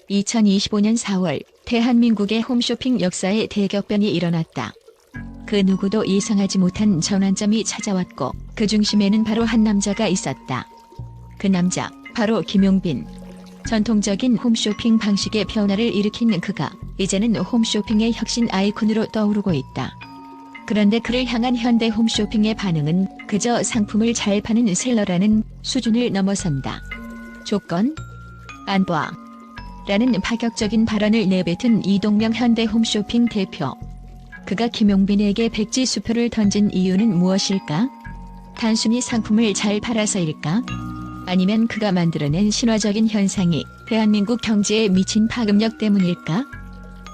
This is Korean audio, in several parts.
2025년 4월 대한민국의 홈쇼핑 역사에 대격변이 일어났다. 그 누구도 예상하지 못한 전환점이 찾아왔고 그 중심에는 바로 한 남자가 있었다. 그 남자 바로 김용빈. 전통적인 홈쇼핑 방식의 변화를 일으킨 그가 이제는 홈쇼핑의 혁신 아이콘으로 떠오르고 있다. 그런데 그를 향한 현대 홈쇼핑의 반응은 그저 상품을 잘 파는 셀러라는 수준을 넘어선다. 조건? 안 봐. 라는 파격적인 발언을 내뱉은 이동명 현대 홈쇼핑 대표. 그가 김용빈에게 백지수표를 던진 이유는 무엇일까? 단순히 상품을 잘 팔아서일까? 아니면 그가 만들어낸 신화적인 현상이 대한민국 경제에 미친 파급력 때문일까?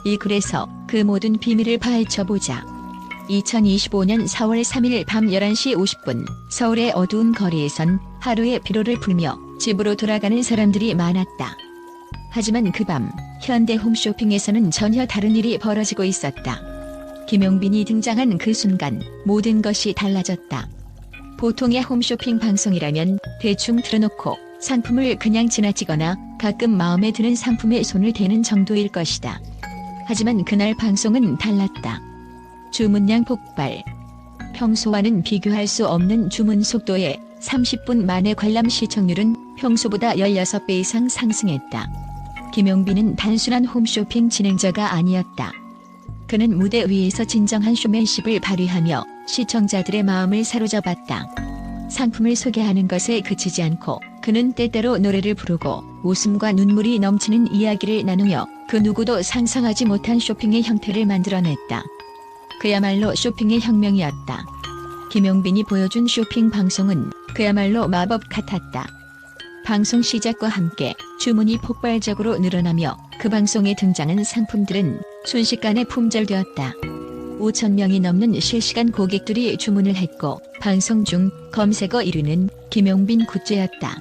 이 글에서 그 모든 비밀을 파헤쳐보자. 2025년 4월 3일 밤 11시 50분 서울의 어두운 거리에선 하루의 피로를 풀며 집으로 돌아가는 사람들이 많았다. 하지만 그 밤 현대 홈쇼핑에서는 전혀 다른 일이 벌어지고 있었다. 김용빈이 등장한 그 순간 모든 것이 달라졌다. 보통의 홈쇼핑 방송이라면 대충 틀어놓고 상품을 그냥 지나치거나 가끔 마음에 드는 상품에 손을 대는 정도일 것이다. 하지만 그날 방송은 달랐다. 주문량 폭발. 평소와는 비교할 수 없는 주문 속도에 30분 만에 관람 시청률은 평소보다 16배 이상 상승했다. 김용빈은 단순한 홈쇼핑 진행자가 아니었다. 그는 무대 위에서 진정한 쇼맨십을 발휘하며 시청자들의 마음을 사로잡았다. 상품을 소개하는 것에 그치지 않고 그는 때때로 노래를 부르고 웃음과 눈물이 넘치는 이야기를 나누며 그 누구도 상상하지 못한 쇼핑의 형태를 만들어냈다. 그야말로 쇼핑의 혁명이었다. 김용빈이 보여준 쇼핑 방송은 그야말로 마법 같았다. 방송 시작과 함께 주문이 폭발적으로 늘어나며 그 방송에 등장한 상품들은 순식간에 품절되었다. 5,000명이 넘는 실시간 고객들이 주문을 했고 방송 중 검색어 1위는 김용빈 굿즈였다.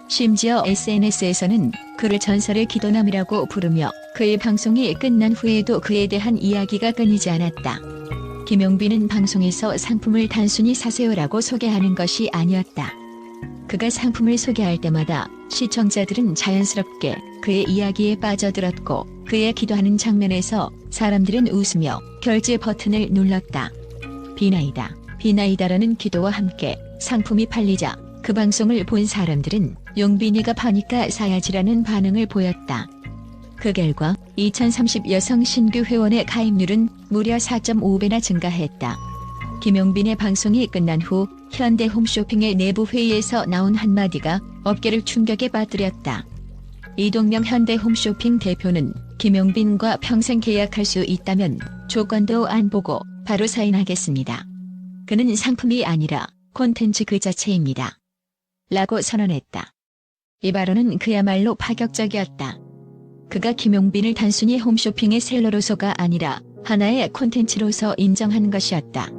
심지어 SNS에서는 그를 전설의 기도남이라고 부르며 그의 방송이 끝난 후에도 그에 대한 이야기가 끊이지 않았다. 김용빈은 방송에서 상품을 단순히 사세요라고 소개하는 것이 아니었다. 그가 상품을 소개할 때마다 시청자들은 자연스럽게 그의 이야기에 빠져들었고 그의 기도하는 장면에서 사람들은 웃으며 결제 버튼을 눌렀다. 비나이다, 비나이다라는 기도와 함께 상품이 팔리자 그 방송을 본 사람들은 용빈이가 파니까 사야지라는 반응을 보였다. 그 결과 2030 여성 신규 회원의 가입률은 무려 4.5배나 증가했다. 김용빈의 방송이 끝난 후 현대 홈쇼핑의 내부 회의에서 나온 한마디가 업계를 충격에 빠뜨렸다. 이동명 현대 홈쇼핑 대표는 김용빈과 평생 계약할 수 있다면 조건도 안 보고 바로 사인하겠습니다. 그는 상품이 아니라 콘텐츠 그 자체입니다. 라고 선언했다. 이 발언은 그야말로 파격적이었다. 그가 김용빈을 단순히 홈쇼핑의 셀러로서가 아니라 하나의 콘텐츠로서 인정한 것이었다.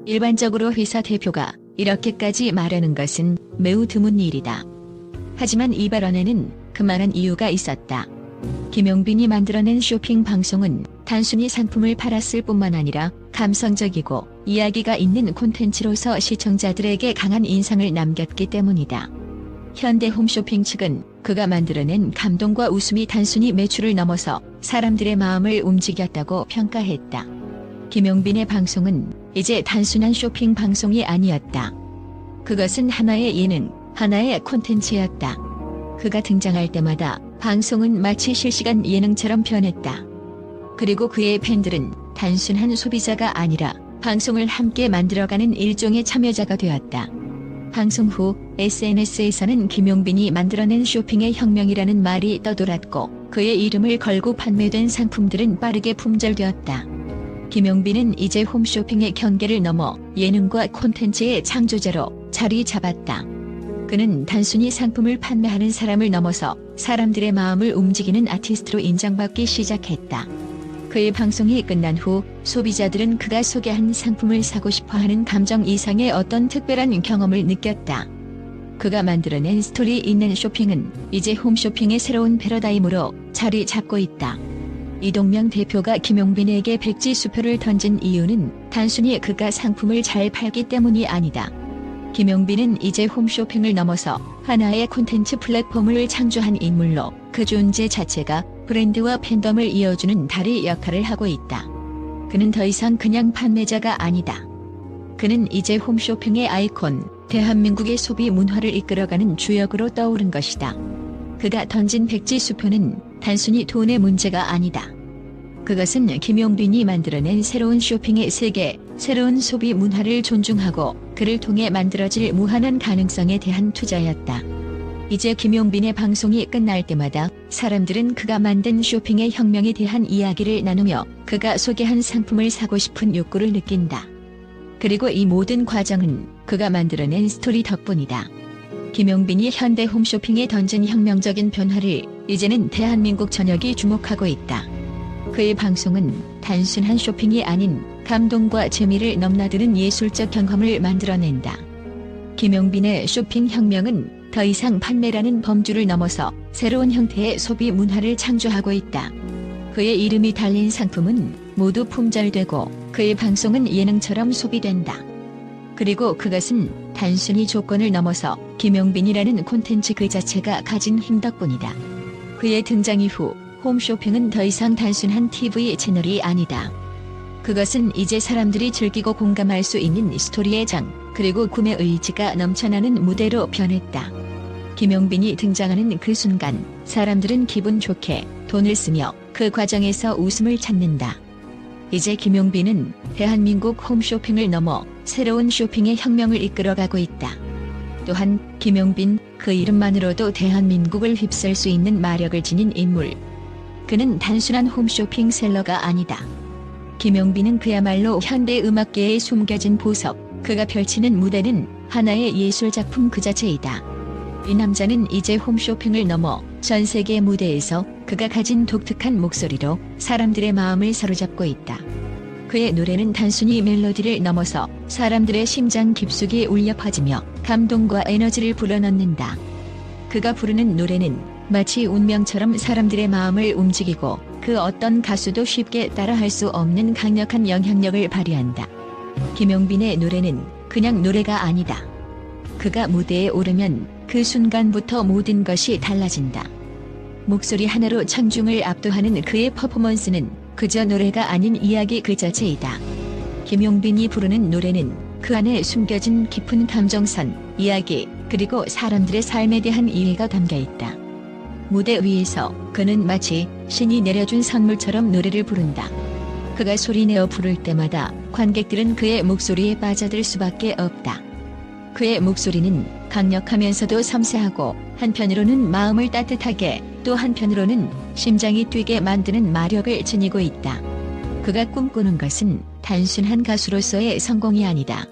일반적으로 회사 대표가 이렇게까지 말하는 것은 매우 드문 일이다. 하지만 이 발언에는 그만한 이유가 있었다. 김용빈이 만들어낸 쇼핑 방송은 단순히 상품을 팔았을 뿐만 아니라 감성적이고 이야기가 있는 콘텐츠로서 시청자들에게 강한 인상을 남겼기 때문이다. 현대 홈쇼핑 측은 그가 만들어낸 감동과 웃음이 단순히 매출을 넘어서 사람들의 마음을 움직였다고 평가했다. 김용빈의 방송은 이제 단순한 쇼핑 방송이 아니었다. 그것은 하나의 예능, 하나의 콘텐츠였다. 그가 등장할 때마다 방송은 마치 실시간 예능처럼 변했다. 그리고 그의 팬들은 단순한 소비자가 아니라 방송을 함께 만들어가는 일종의 참여자가 되었다. 방송 후 SNS에서는 김용빈이 만들어낸 쇼핑의 혁명이라는 말이 떠돌았고 그의 이름을 걸고 판매된 상품들은 빠르게 품절되었다. 김용빈은 이제 홈쇼핑의 경계를 넘어 예능과 콘텐츠의 창조자로 자리 잡았다. 그는 단순히 상품을 판매하는 사람을 넘어서 사람들의 마음을 움직이는 아티스트로 인정받기 시작했다. 그의 방송이 끝난 후 소비자들은 그가 소개한 상품을 사고 싶어하는 감정 이상의 어떤 특별한 경험을 느꼈다. 그가 만들어낸 스토리 있는 쇼핑은 이제 홈쇼핑의 새로운 패러다임으로 자리 잡고 있다. 이동명 대표가 김용빈에게 백지수표를 던진 이유는 단순히 그가 상품을 잘 팔기 때문이 아니다. 김용빈은 이제 홈쇼핑을 넘어서 하나의 콘텐츠 플랫폼을 창조한 인물로 그 존재 자체가 브랜드와 팬덤을 이어주는 다리 역할을 하고 있다. 그는 더 이상 그냥 판매자가 아니다. 그는 이제 홈쇼핑의 아이콘, 대한민국의 소비 문화를 이끌어가는 주역으로 떠오른 것이다. 그가 던진 백지수표는 단순히 돈의 문제가 아니다. 그것은 김용빈이 만들어낸 새로운 쇼핑의 세계, 새로운 소비 문화를 존중하고 그를 통해 만들어질 무한한 가능성에 대한 투자였다. 이제 김용빈의 방송이 끝날 때마다 사람들은 그가 만든 쇼핑의 혁명에 대한 이야기를 나누며 그가 소개한 상품을 사고 싶은 욕구를 느낀다. 그리고 이 모든 과정은 그가 만들어낸 스토리 덕분이다. 김용빈이 현대 홈쇼핑에 던진 혁명적인 변화를 이제는 대한민국 전역이 주목하고 있다. 그의 방송은 단순한 쇼핑이 아닌 감동과 재미를 넘나드는 예술적 경험을 만들어낸다. 김용빈의 쇼핑 혁명은 더 이상 판매라는 범주를 넘어서 새로운 형태의 소비 문화를 창조하고 있다. 그의 이름이 달린 상품은 모두 품절되고 그의 방송은 예능처럼 소비된다. 그리고 그것은 단순히 조건을 넘어서 김용빈이라는 콘텐츠 그 자체가 가진 힘 덕분이다. 그의 등장 이후 홈쇼핑은 더 이상 단순한 TV 채널이 아니다. 그것은 이제 사람들이 즐기고 공감할 수 있는 스토리의 장, 그리고 구매 의지가 넘쳐나는 무대로 변했다. 김용빈이 등장하는 그 순간 사람들은 기분 좋게 돈을 쓰며 그 과정에서 웃음을 찾는다. 이제 김용빈은 대한민국 홈쇼핑을 넘어 새로운 쇼핑의 혁명을 이끌어가고 있다. 또한 김용빈, 그 이름만으로도 대한민국을 휩쓸 수 있는 마력을 지닌 인물. 그는 단순한 홈쇼핑 셀러가 아니다. 김용빈은 그야말로 현대 음악계에 숨겨진 보석, 그가 펼치는 무대는 하나의 예술작품 그 자체이다. 이 남자는 이제 홈쇼핑을 넘어 전 세계 무대에서 그가 가진 독특한 목소리로 사람들의 마음을 사로잡고 있다. 그의 노래는 단순히 멜로디를 넘어서 사람들의 심장 깊숙이 울려 퍼지며 감동과 에너지를 불어넣는다. 그가 부르는 노래는 마치 운명처럼 사람들의 마음을 움직이고 그 어떤 가수도 쉽게 따라할 수 없는 강력한 영향력을 발휘한다. 김용빈의 노래는 그냥 노래가 아니다. 그가 무대에 오르면 그 순간부터 모든 것이 달라진다. 목소리 하나로 청중을 압도하는 그의 퍼포먼스는 그저 노래가 아닌 이야기 그 자체이다. 김용빈이 부르는 노래는 그 안에 숨겨진 깊은 감정선, 이야기, 그리고 사람들의 삶에 대한 이해가 담겨 있다. 무대 위에서 그는 마치 신이 내려준 선물처럼 노래를 부른다. 그가 소리내어 부를 때마다 관객들은 그의 목소리에 빠져들 수밖에 없다. 그의 목소리는 강력하면서도 섬세하고 한편으로는 마음을 따뜻하게 또 한편으로는 심장이 뛰게 만드는 마력을 지니고 있다. 그가 꿈꾸는 것은 단순한 가수로서의 성공이 아니다.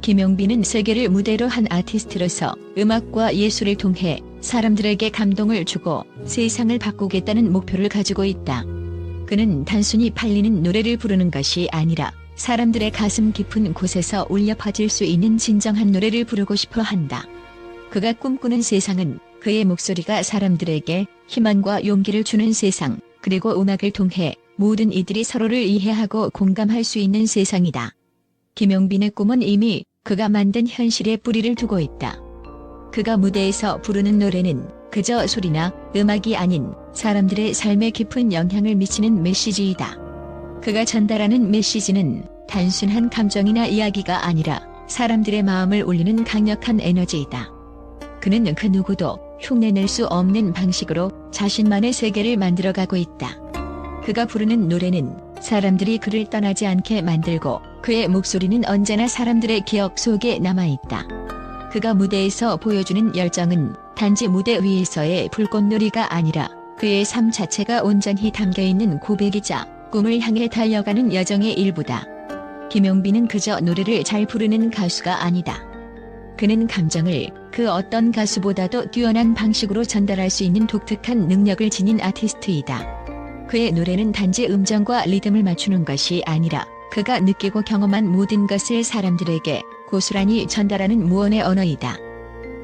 김용빈은 세계를 무대로 한 아티스트로서 음악과 예술을 통해 사람들에게 감동을 주고 세상을 바꾸겠다는 목표를 가지고 있다. 그는 단순히 팔리는 노래를 부르는 것이 아니라 사람들의 가슴 깊은 곳에서 울려 퍼질 수 있는 진정한 노래를 부르고 싶어 한다. 그가 꿈꾸는 세상은 그의 목소리가 사람들에게 희망과 용기를 주는 세상, 그리고 음악을 통해 모든 이들이 서로를 이해하고 공감할 수 있는 세상이다. 김용빈의 꿈은 이미 그가 만든 현실에 뿌리를 두고 있다. 그가 무대에서 부르는 노래는 그저 소리나 음악이 아닌 사람들의 삶에 깊은 영향을 미치는 메시지이다. 그가 전달하는 메시지는 단순한 감정이나 이야기가 아니라 사람들의 마음을 울리는 강력한 에너지이다. 그는 그 누구도 흉내낼 수 없는 방식으로 자신만의 세계를 만들어가고 있다. 그가 부르는 노래는 사람들이 그를 떠나지 않게 만들고 그의 목소리는 언제나 사람들의 기억 속에 남아있다. 그가 무대에서 보여주는 열정은 단지 무대 위에서의 불꽃놀이가 아니라 그의 삶 자체가 온전히 담겨있는 고백이자 꿈을 향해 달려가는 여정의 일부다. 김용빈은 그저 노래를 잘 부르는 가수가 아니다. 그는 감정을 그 어떤 가수보다도 뛰어난 방식으로 전달할 수 있는 독특한 능력을 지닌 아티스트이다. 그의 노래는 단지 음정과 리듬을 맞추는 것이 아니라 그가 느끼고 경험한 모든 것을 사람들에게 고스란히 전달하는 무언의 언어이다.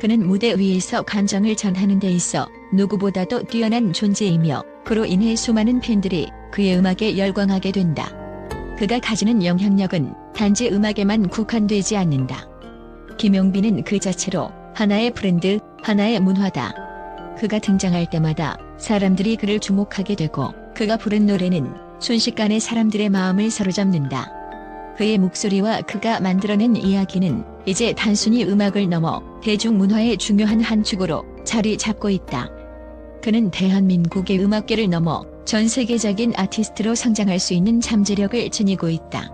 그는 무대 위에서 감정을 전하는 데 있어 누구보다도 뛰어난 존재이며 그로 인해 수많은 팬들이 그의 음악에 열광하게 된다. 그가 가지는 영향력은 단지 음악에만 국한되지 않는다. 김용빈은 그 자체로 하나의 브랜드, 하나의 문화다. 그가 등장할 때마다 사람들이 그를 주목하게 되고 그가 부른 노래는 순식간에 사람들의 마음을 사로잡는다. 그의 목소리와 그가 만들어낸 이야기는 이제 단순히 음악을 넘어 대중문화의 중요한 한 축으로 자리 잡고 있다. 그는 대한민국의 음악계를 넘어 전 세계적인 아티스트로 성장할 수 있는 잠재력을 지니고 있다.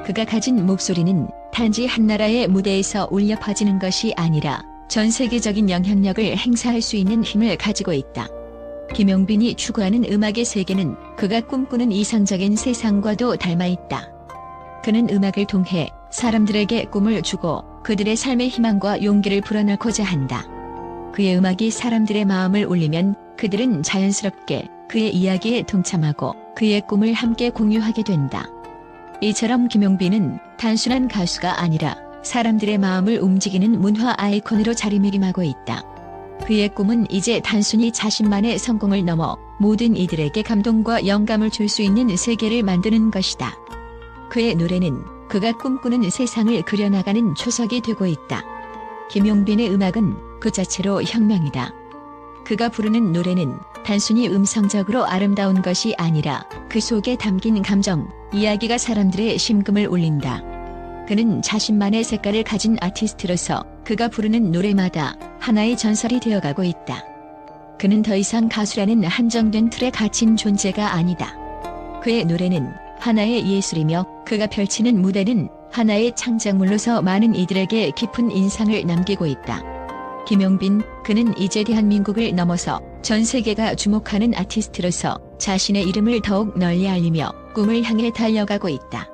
그가 가진 목소리는 단지 한 나라의 무대에서 울려 퍼지는 것이 아니라 전 세계적인 영향력을 행사할 수 있는 힘을 가지고 있다. 김용빈이 추구하는 음악의 세계는 그가 꿈꾸는 이상적인 세상과도 닮아 있다. 그는 음악을 통해 사람들에게 꿈을 주고 그들의 삶의 희망과 용기를 불어넣고자 한다. 그의 음악이 사람들의 마음을 울리면 그들은 자연스럽게 그의 이야기에 동참하고 그의 꿈을 함께 공유하게 된다. 이처럼 김용빈은 단순한 가수가 아니라 사람들의 마음을 움직이는 문화 아이콘으로 자리매김하고 있다. 그의 꿈은 이제 단순히 자신만의 성공을 넘어 모든 이들에게 감동과 영감을 줄 수 있는 세계를 만드는 것이다. 그의 노래는 그가 꿈꾸는 세상을 그려나가는 초석이 되고 있다. 김용빈의 음악은 그 자체로 혁명이다. 그가 부르는 노래는 단순히 음성적으로 아름다운 것이 아니라 그 속에 담긴 감정, 이야기가 사람들의 심금을 울린다. 그는 자신만의 색깔을 가진 아티스트로서 그가 부르는 노래마다 하나의 전설이 되어가고 있다. 그는 더 이상 가수라는 한정된 틀에 갇힌 존재가 아니다. 그의 노래는 하나의 예술이며 그가 펼치는 무대는 하나의 창작물로서 많은 이들에게 깊은 인상을 남기고 있다. 김용빈, 그는 이제 대한민국을 넘어서 전 세계가 주목하는 아티스트로서 자신의 이름을 더욱 널리 알리며 꿈을 향해 달려가고 있다.